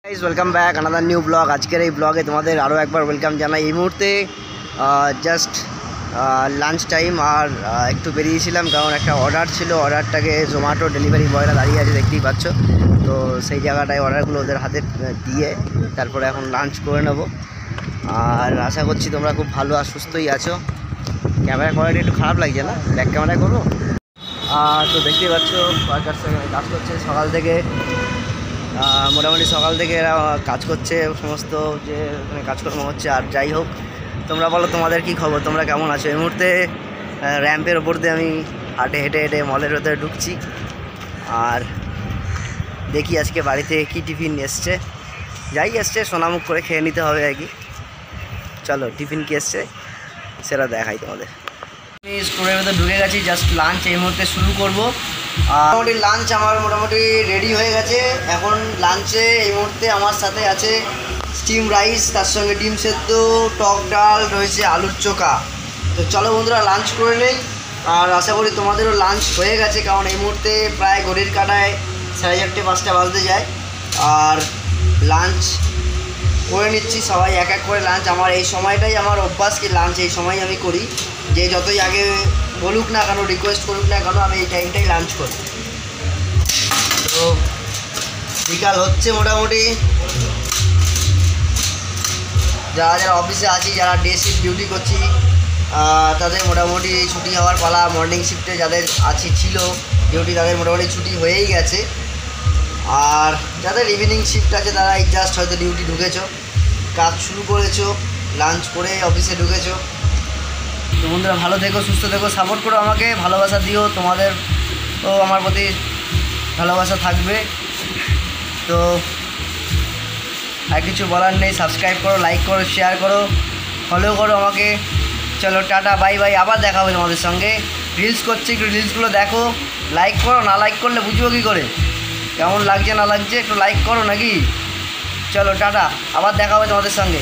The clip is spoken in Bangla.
Guys welcome back another new blog. आजकेर এই ব্লগে তোমাদের আরও একবার ওয়েলকাম জানাই। এই মুহূর্তে জাস্ট লাঞ্চ টাইম আর একটু বেরিয়েছিলাম কারণ একটা অর্ডার ছিল। অর্ডারটাকে জোম্যাটো ডেলিভারি বয়রা দাঁড়িয়ে আছে দেখতেই পাচ্ছ, তো সেই জায়গাটায় অর্ডারগুলো ওদের হাতে দিয়ে তারপরে এখন লাঞ্চ করে নেব। আর আশা করছি তোমরা খুব ভালো আর সুস্থই আছো। ক্যামেরা কোয়ালিটি একটু খারাপ লাগছে না, ব্যাক ক্যামেরায় করবো। তো দেখতেই পাচ্ছ ওয়ার্কার্স কাজ করছে সকাল থেকে, মোটামুটি সকাল থেকে এরা কাজ করছে, সমস্ত যে কাজকর্ম হচ্ছে। আর যাই হোক, তোমরা বলো তোমাদের কি খবর, তোমরা কেমন আছো? এই মুহূর্তে র্যাম্পের ওপর দিয়ে আমি হেঁটে হেঁটে মলের ভেতরে ঢুকছি। আর দেখি আজকে বাড়িতে কি টিফিন এসছে, যাই এসছে সোনামুখ করে খেয়ে নিতে হবে আর কি। চলো টিফিন কি এসছে সেটা দেখাই তোমাদের। আমি স্টোরের ভেতরে ঢুকে গেছি, জাস্ট লাঞ্চ এই মুহূর্তে শুরু করবো। মোটামুটি লাঞ্চ আমার মোটামুটি রেডি হয়ে গেছে। এখন লাঞ্চে এই মুহূর্তে আমার সাথে আছে স্টিম রাইস, তার সঙ্গে ডিম সেদ্ধ, টক ডাল, রয়েছে আলুর চোখা। তো চলো বন্ধুরা লাঞ্চ করে নেই। আর আশা করি তোমাদেরও লাঞ্চ হয়ে গেছে, কারণ এই মুহূর্তে প্রায় ঘড়ির কাঁটায় 4:30-5টা বাজতে যায়। আর লাঞ্চ করে নিচ্ছি, সবাই এক এক করে লাঞ্চ। আমার এই সময়টাই আমার অভ্যাস কি লাঞ্চ এই সময় আমি করি, যে যতই আগে বলুক না কেন, রিকোয়েস্ট করুক না কেন, আমি এই টাইমটাই লাঞ্চ করি। তো বিকাল হচ্ছে মোটামুটি, যারা যারা অফিসে আছি, যারা ডে শিফট ডিউটি করছি, তাদের মোটামুটি ছুটি হওয়ার পালা। মর্নিং শিফটে যাদের ছিল ডিউটি, তাদের মোটামুটি ছুটি হয়েই গেছে। আর যাদের ইভিনিং শিফট আছে তারা এই জাস্ট হয়তো ডিউটি ঢুকেছো, কাজ শুরু করেছো, লাঞ্চ করে অফিসে ঢুকেছো। তো বন্ধুরা ভালো থেকো, সুস্থ থেকো, সাপোর্ট করো আমাকে, ভালোবাসা দিও। তোমাদের তো আমার প্রতি ভালোবাসা থাকবে। তো আর কিছু বলার নেই, সাবস্ক্রাইব করো, লাইক করো, শেয়ার করো, ফলো করো আমাকে। চলো টাটা, বাই বাই, আবার দেখা হবে তোমাদের সঙ্গে। রিলস করছি, একটু রিলসগুলো দেখো, লাইক করো। না লাইক করলে বুঝবো কী করে কেমন লাগছে না লাগছে, একটু লাইক করো নাকি। চলো টাটা, আবার দেখা হবে তোমাদের সঙ্গে।